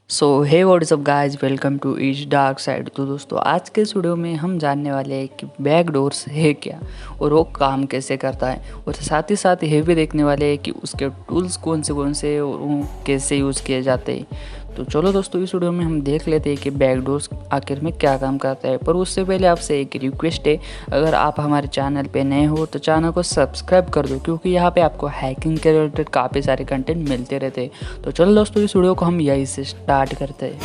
So hey what's up guys, welcome to each dark side. तो दोस्तों, आज के इस वीडियो में हम जानने वाले हैं कि बैकडोर्स है क्या और वो काम कैसे करता है, और साथ ही साथ ये भी देखने वाले हैं कि उसके टूल्स कौन से और वो कैसे यूज़ किए जाते हैं। तो चलो दोस्तों, इस वीडियो में हम देख लेते हैं कि बैकडोर्स आखिर में क्या काम करता है। पर उससे पहले आपसे एक रिक्वेस्ट है, अगर आप हमारे चैनल पे नए हो तो चैनल को सब्सक्राइब कर दो, क्योंकि यहाँ पे आपको हैकिंग के रिलेटेड काफ़ी सारे कंटेंट मिलते रहते हैं। तो चलो दोस्तों, इस वीडियो को हम यहीं से स्टार्ट करते हैं।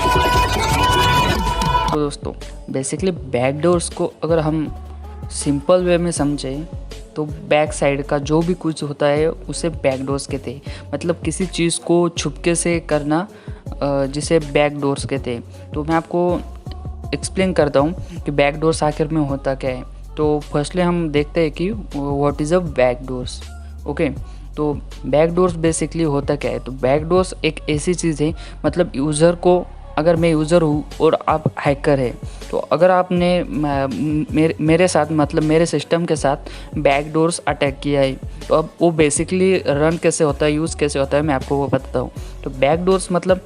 तो दोस्तों, बेसिकली बैकडोर्स को अगर हम सिंपल वे में समझें तो बैक साइड का जो भी कुछ होता है उसे बैकडोर्स कहते हैं। मतलब किसी चीज़ को छुपके से करना, जिसे बैकडोर्स कहते हैं। तो मैं आपको एक्सप्लेन करता हूँ कि बैकडोर्स आखिर में होता क्या है। तो फर्स्टली हम देखते हैं कि what is a backdoors. Okay, तो बैकडोर्स बेसिकली होता क्या है। तो बैकडोर्स एक ऐसी चीज़ है, मतलब यूज़र को, अगर मैं यूज़र हूँ और आप हैकर है, तो अगर आपने मेरे साथ, मतलब मेरे सिस्टम के साथ बैकडोर्स अटैक किया है, तो अब वो बेसिकली रन कैसे होता है, यूज़ कैसे होता है, मैं आपको वो बताता हूँ। तो बैकडोर्स मतलब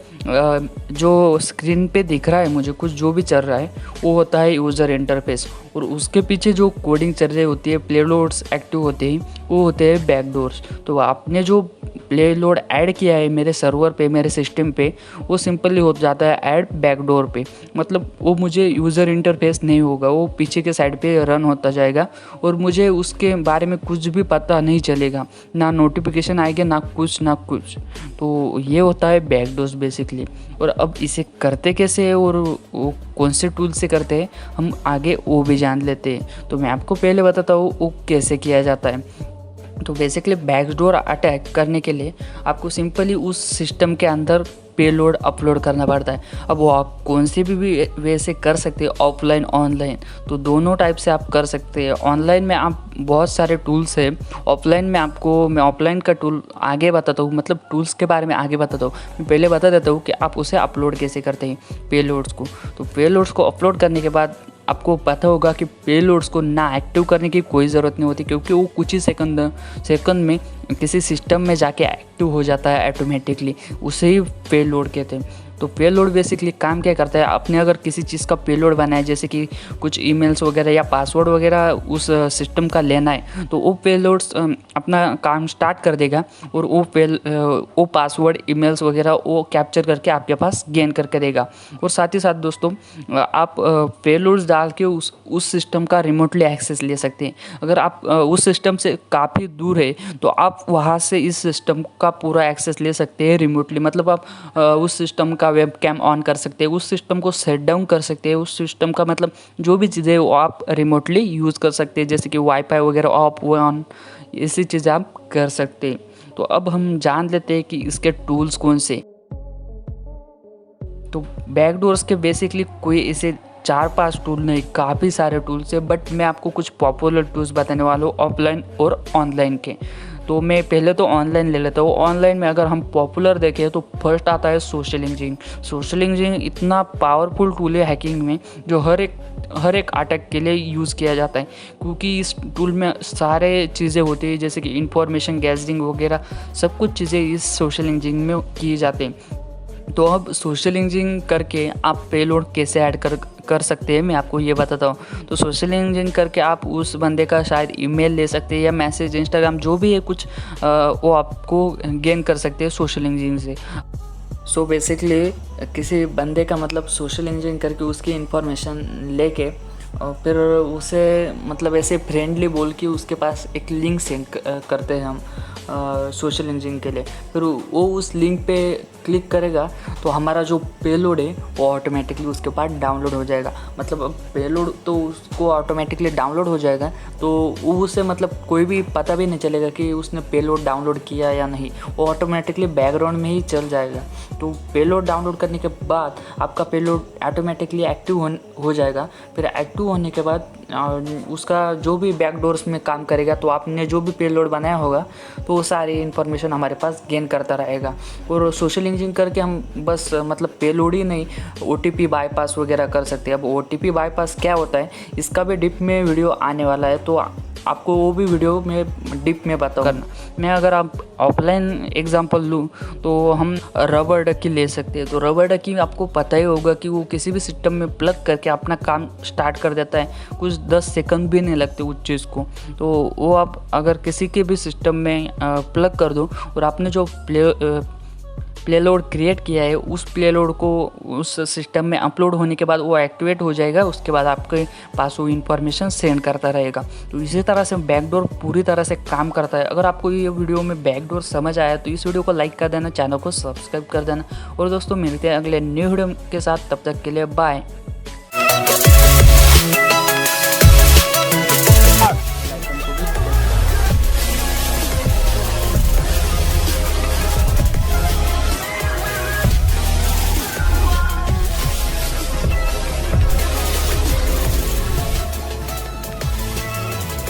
जो स्क्रीन पे दिख रहा है मुझे, कुछ जो भी चल रहा है वो होता है यूज़र इंटरफेस, और उसके पीछे जो कोडिंग चल रही होती है, पेलोड्स एक्टिव होते हैं, वो होते हैं बैकडोर्स। तो आपने जो पेलोड ऐड किया है मेरे सर्वर पे, मेरे सिस्टम पे, वो सिंपली हो जाता है ऐड बैकडोर पे। मतलब वो मुझे यूज़र इंटरफेस नहीं होगा, वो पीछे के साइड पे रन होता जाएगा और मुझे उसके बारे में कुछ भी पता नहीं चलेगा, ना नोटिफिकेशन आएगा, ना कुछ। तो ये होता है बैकडोर्स बेसिकली। और अब इसे करते कैसे है और वो कौन से टूल से करते हैं, हम आगे वो भी जान लेते हैं। तो मैं आपको पहले बताता हूँ वो कैसे किया जाता है। तो बेसिकली बैकडोर अटैक करने के लिए आपको सिंपली उस सिस्टम के अंदर पेलोड अपलोड करना पड़ता है। अब वो आप कौन से भी वे से कर सकते हैं, ऑफलाइन ऑनलाइन। तो दोनों टाइप से आप कर सकते हैं। ऑनलाइन में आप बहुत सारे टूल्स हैं, ऑफलाइन में आपको मैं ऑफलाइन का टूल आगे बताता हूँ, मतलब टूल्स के बारे में आगे बताता हूँ। मैं पहले बता देता हूँ कि आप उसे अपलोड कैसे करते हैं पेलोड्स को। तो पेलोड्स को अपलोड करने के बाद आपको पता होगा कि पेलोड्स को ना एक्टिव करने की कोई ज़रूरत नहीं होती, क्योंकि वो कुछ ही सेकंड में किसी सिस्टम में जाके एक्टिव हो जाता है ऑटोमेटिकली। उसे ही पेलोड कहते हैं। तो पेलोड बेसिकली काम क्या करता है, आपने अगर किसी चीज़ का पेलोड बनाया, जैसे कि कुछ ईमेल्स वगैरह या पासवर्ड वगैरह उस सिस्टम का लेना है, तो वो पेलोड्स अपना काम स्टार्ट कर देगा और वो पासवर्ड, ईमेल्स वगैरह वो कैप्चर करके आपके पास गेन करके देगा। और साथ ही साथ दोस्तों, आप पेलोड्स डाल के उस सिस्टम का रिमोटली एक्सेस ले सकते हैं। अगर आप उस सिस्टम से काफ़ी दूर है तो आप वहाँ से इस सिस्टम का पूरा एक्सेस ले सकते हैं रिमोटली। मतलब आप उस सिस्टम का वेबकैम ऑन कर सकते हैं, उस सिस्टम को सेट डाउन कर सकते हैं, उस सिस्टम का मतलब जो भी चीज़ें वो आप रिमोटली यूज़ कर सकते हैं, जैसे कि वाईफाई वगैरह ऑफ ऑन, ऐसी चीज़ें आप कर सकते हैं। तो अब हम जान लेते हैं कि इसके टूल्स कौन से। तो बैकडोर्स के बेसिकली कोई ऐसे 4-5 टूल नहीं, काफ़ी सारे टूल्स है, बट मैं आपको कुछ पॉपुलर टूल्स बताने वाला हूँ ऑफलाइन और ऑनलाइन के। तो मैं पहले तो ऑनलाइन ले लेता हूँ। ऑनलाइन में अगर हम पॉपुलर देखें तो फर्स्ट आता है सोशल इंजीनियरिंग। सोशल इंजीनियरिंग इतना पावरफुल टूल है हैकिंग में, जो हर एक अटैक के लिए यूज़ किया जाता है, क्योंकि इस टूल में सारे चीज़ें होती है, जैसे कि इंफॉर्मेशन गैदरिंग वगैरह सब कुछ चीज़ें इस सोशल इंजीनियरिंग में की जाते हैं। तो अब सोशल इंजीनियरिंग करके आप पेलोड कैसे ऐड कर सकते हैं, मैं आपको ये बताता हूँ। तो सोशल इंजीनियरिंग करके आप उस बंदे का शायद ईमेल ले सकते हैं या मैसेज, इंस्टाग्राम, जो भी है कुछ वो आपको गेन कर सकते हैं सोशल इंजीनियरिंग से। सो बेसिकली किसी बंदे का मतलब सोशल इंजीनियरिंग करके उसकी इंफॉर्मेशन लेके और फिर उसे मतलब ऐसे फ्रेंडली बोल के उसके पास एक लिंक सेंड करते हैं हम सोशल इंजीनियरिंग के लिए। फिर वो उस लिंक पे क्लिक करेगा तो हमारा जो पेलोड है वो ऑटोमेटिकली उसके पास डाउनलोड हो जाएगा। मतलब अब पेलोड तो उसको ऑटोमेटिकली डाउनलोड हो जाएगा, तो वो उसे मतलब कोई भी पता भी नहीं चलेगा कि उसने पेलोड डाउनलोड किया या नहीं, वो ऑटोमेटिकली बैकग्राउंड में ही चल जाएगा। तो पेलोड डाउनलोड करने के बाद आपका पेलोड ऑटोमेटिकली एक्टिव हो जाएगा। फिर एक्टिव होने के बाद उसका जो भी बैकडोर्स में काम करेगा, तो आपने जो भी पेलोड बनाया होगा तो वो सारी इन्फॉर्मेशन हमारे पास गेन करता रहेगा। और सोशल इंजीनियरिंग करके हम बस मतलब पेलोड ही नहीं, OTP बाईपास वगैरह कर सकते हैं। अब OTP बाईपास क्या होता है, इसका भी डिप में वीडियो आने वाला है, तो आपको वो भी वीडियो में डीप में बताऊंगा। मैं अगर आप ऑफलाइन एग्जांपल लूँ तो हम रबर डकी ले सकते हैं। तो रबर डकी आपको पता ही होगा कि वो किसी भी सिस्टम में प्लग करके अपना काम स्टार्ट कर देता है, कुछ 10 सेकंड भी नहीं लगते उस चीज़ को। तो वो आप अगर किसी के भी सिस्टम में प्लग कर दो और आपने जो प्ले लोड क्रिएट किया है उस प्ले लोड को उस सिस्टम में अपलोड होने के बाद वो एक्टिवेट हो जाएगा। उसके बाद आपके पास वो इन्फॉर्मेशन सेंड करता रहेगा। तो इसी तरह से बैकडोर पूरी तरह से काम करता है। अगर आपको ये वीडियो में बैकडोर समझ आया तो इस वीडियो को लाइक कर देना, चैनल को सब्सक्राइब कर देना। और दोस्तों मिलते हैं अगले न्यू वीडियो के साथ, तब तक के लिए बाय।